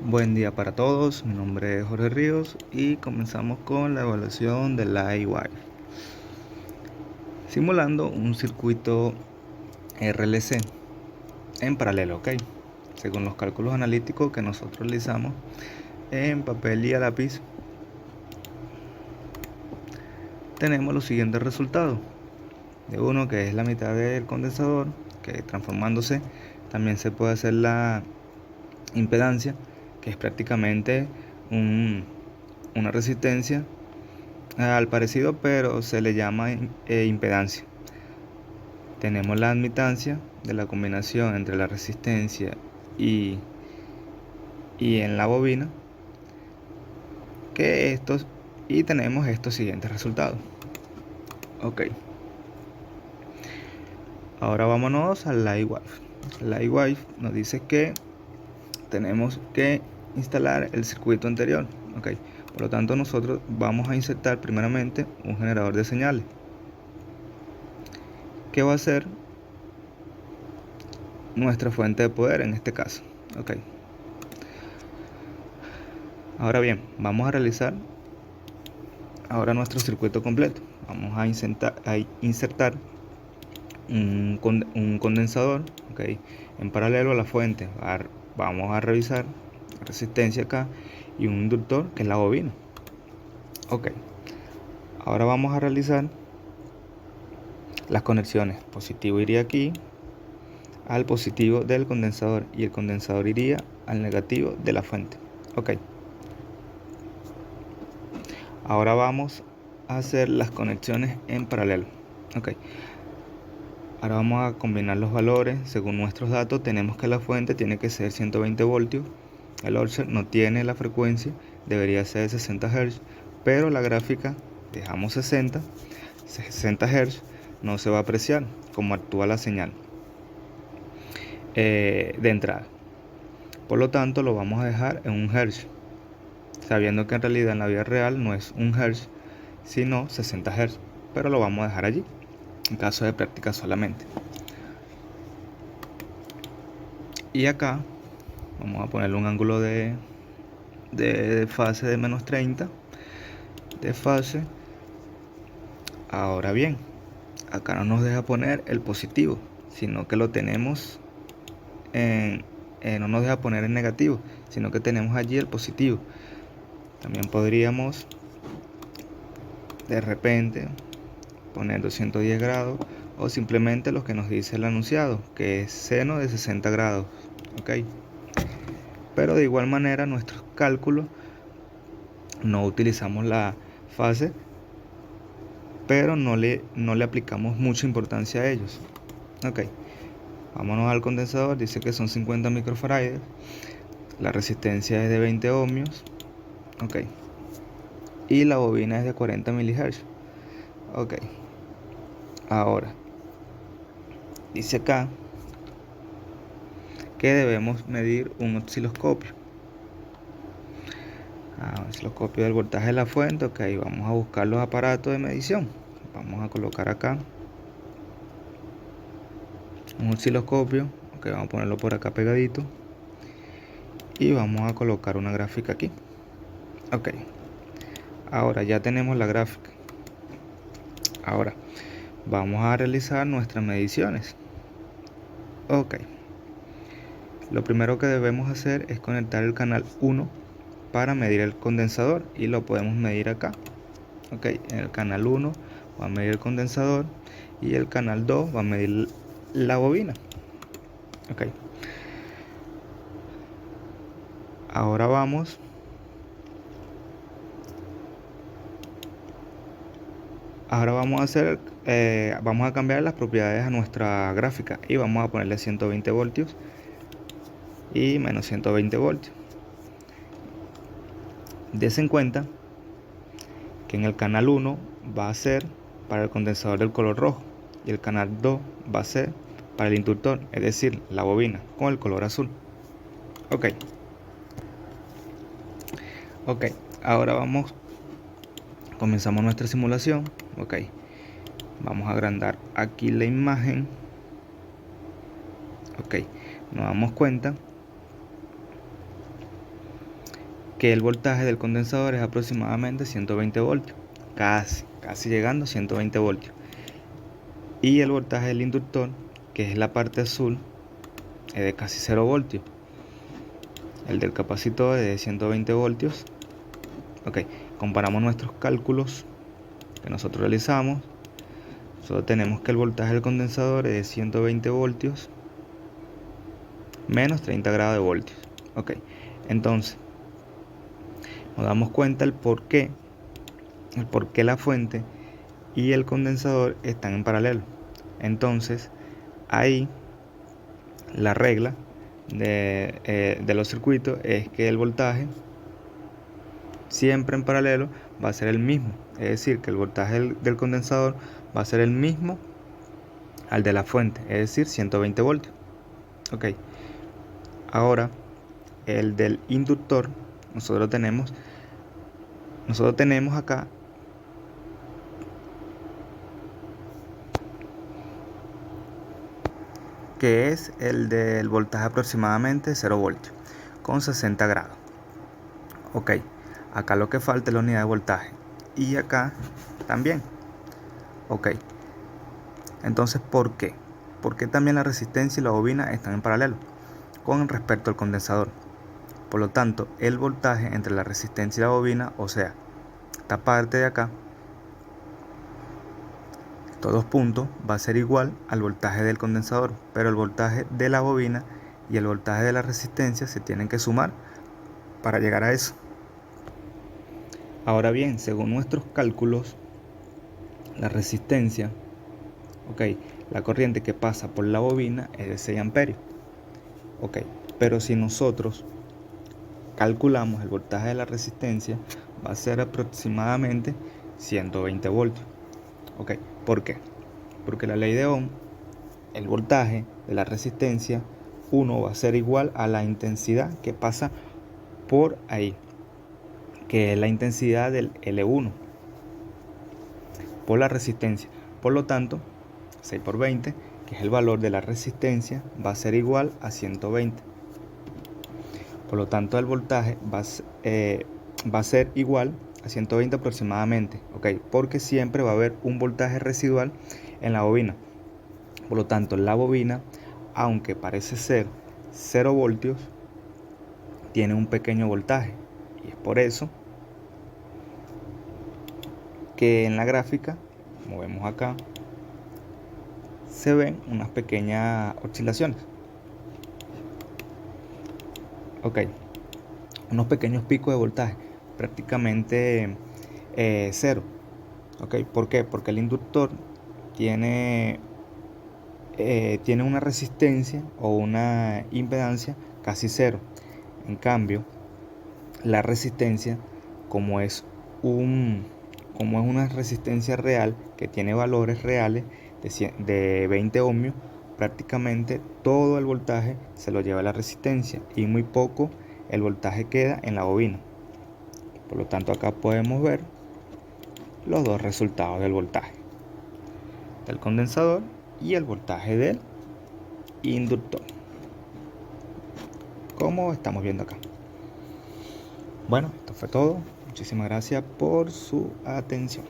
Buen día para todos, mi nombre es Jorge Ríos y comenzamos con la evaluación de la EY, simulando un circuito RLC en paralelo, ¿ok? Según los cálculos analíticos que nosotros realizamos en papel y a lápiz, tenemos los siguientes resultados. De uno, que es la mitad del condensador, que transformándose también se puede hacer la impedancia, que es prácticamente una resistencia al parecido, pero se le llama impedancia. Tenemos la admitancia de la combinación entre la resistencia y, en la bobina, y tenemos estos siguientes resultados. Ok, ahora vámonos a la iWave. La iWave nos dice que tenemos que instalar el circuito anterior. Ok, por lo tanto nosotros vamos a insertar primeramente un generador de señales, que va a ser nuestra fuente de poder en este caso. Ok, ahora bien, vamos a realizar ahora nuestro circuito completo. Vamos a insertar un condensador, okay, en paralelo a la fuente. Vamos a revisar la resistencia acá y un inductor, que es la bobina. Ok, ahora vamos a realizar las conexiones. Positivo iría aquí al positivo del condensador y el condensador iría al negativo de la fuente. Ok, ahora vamos a hacer las conexiones en paralelo. Ok, ahora vamos a combinar los valores. Según nuestros datos tenemos que la fuente tiene que ser 120 voltios. El offset no tiene la frecuencia, debería ser 60 Hz, pero la gráfica dejamos 60 Hz, no se va a apreciar cómo actúa la señal de entrada. Por lo tanto lo vamos a dejar en 1 Hz, sabiendo que en realidad en la vida real no es 1 Hz, sino 60 Hz, pero lo vamos a dejar allí, en caso de práctica solamente. Y acá vamos a ponerle un ángulo de fase de menos 30 de fase. Ahora bien, acá no nos deja poner el positivo, sino que lo tenemos no nos deja poner el negativo, sino que tenemos allí el positivo. También podríamos de repente poner 210 grados, o simplemente lo que nos dice el anunciado, que es seno de 60 grados. Ok, pero de igual manera nuestros cálculos no utilizamos la fase, pero no le aplicamos mucha importancia a ellos. Ok, vámonos al condensador. Dice que son 50 microfarads, la resistencia es de 20 ohmios. Ok, y la bobina es de 40 milihertz. Ok, ahora dice acá que debemos medir un osciloscopio. Osciloscopio del voltaje de la fuente. Ok, vamos a buscar los aparatos de medición. Vamos a colocar acá un osciloscopio. Ok, vamos a ponerlo por acá pegadito y vamos a colocar una gráfica aquí. Ok, ahora ya tenemos la gráfica. Ahora vamos a realizar nuestras mediciones. Ok, lo primero que debemos hacer es conectar el canal 1 para medir el condensador, y lo podemos medir acá. Ok, en el canal 1 va a medir el condensador y el canal 2 va a medir la bobina. Ok, ahora vamos vamos a cambiar las propiedades a nuestra gráfica y vamos a ponerle 120 voltios y menos 120 voltios. Des en cuenta que en el canal 1 va a ser para el condensador del color rojo y el canal 2 va a ser para el inductor, es decir, la bobina, con el color azul. Ok, ahora comenzamos nuestra simulación. Ok, vamos a agrandar aquí la imagen. Ok, nos damos cuenta que el voltaje del condensador es aproximadamente 120 voltios, casi llegando a 120 voltios. Y el voltaje del inductor, que es la parte azul, es de casi 0 voltios. El del capacitor es de 120 voltios. Ok, comparamos nuestros cálculos que nosotros realizamos. Solo tenemos que el voltaje del condensador es de 120 voltios menos 30 grados de voltios. Ok, entonces nos damos cuenta el por qué la fuente y el condensador están en paralelo. Entonces ahí la regla de los circuitos es que el voltaje siempre en paralelo va a ser el mismo, es decir, que el voltaje del condensador va a ser el mismo al de la fuente, es decir, 120 voltios. Ok, ahora el del inductor, nosotros tenemos acá que es el del voltaje aproximadamente 0 voltios con 60 grados. Ok, acá lo que falta es la unidad de voltaje y acá también. Ok, entonces ¿por qué? Porque también la resistencia y la bobina están en paralelo con respecto al condensador. Por lo tanto, el voltaje entre la resistencia y la bobina, o sea, esta parte de acá, estos dos puntos, va a ser igual al voltaje del condensador, pero el voltaje de la bobina y el voltaje de la resistencia se tienen que sumar para llegar a eso. Ahora bien, según nuestros cálculos, la resistencia, la corriente que pasa por la bobina es de 6 amperios. Pero si nosotros calculamos el voltaje de la resistencia, va a ser aproximadamente 120 voltios. ¿Por qué? Porque la ley de Ohm, el voltaje de la resistencia 1 va a ser igual a la intensidad que pasa por ahí, que es la intensidad del L1 por la resistencia. Por lo tanto, 6 por 20, que es el valor de la resistencia, va a ser igual a 120. Por lo tanto, el voltaje va a ser igual a 120 aproximadamente, porque siempre va a haber un voltaje residual en la bobina. Por lo tanto, la bobina, aunque parece ser 0 voltios, tiene un pequeño voltaje. Y es por eso que en la gráfica, como vemos acá, se ven unas pequeñas oscilaciones. Unos pequeños picos de voltaje, prácticamente 0. ¿Por qué? Porque el inductor tiene una resistencia o una impedancia casi 0. En cambio, la resistencia, como es una resistencia real que tiene valores reales de 20 ohmios, prácticamente todo el voltaje se lo lleva la resistencia y muy poco el voltaje queda en la bobina. Por lo tanto, acá podemos ver los dos resultados del voltaje del condensador y el voltaje del inductor, como estamos viendo acá. Bueno, esto fue todo. Muchísimas gracias por su atención.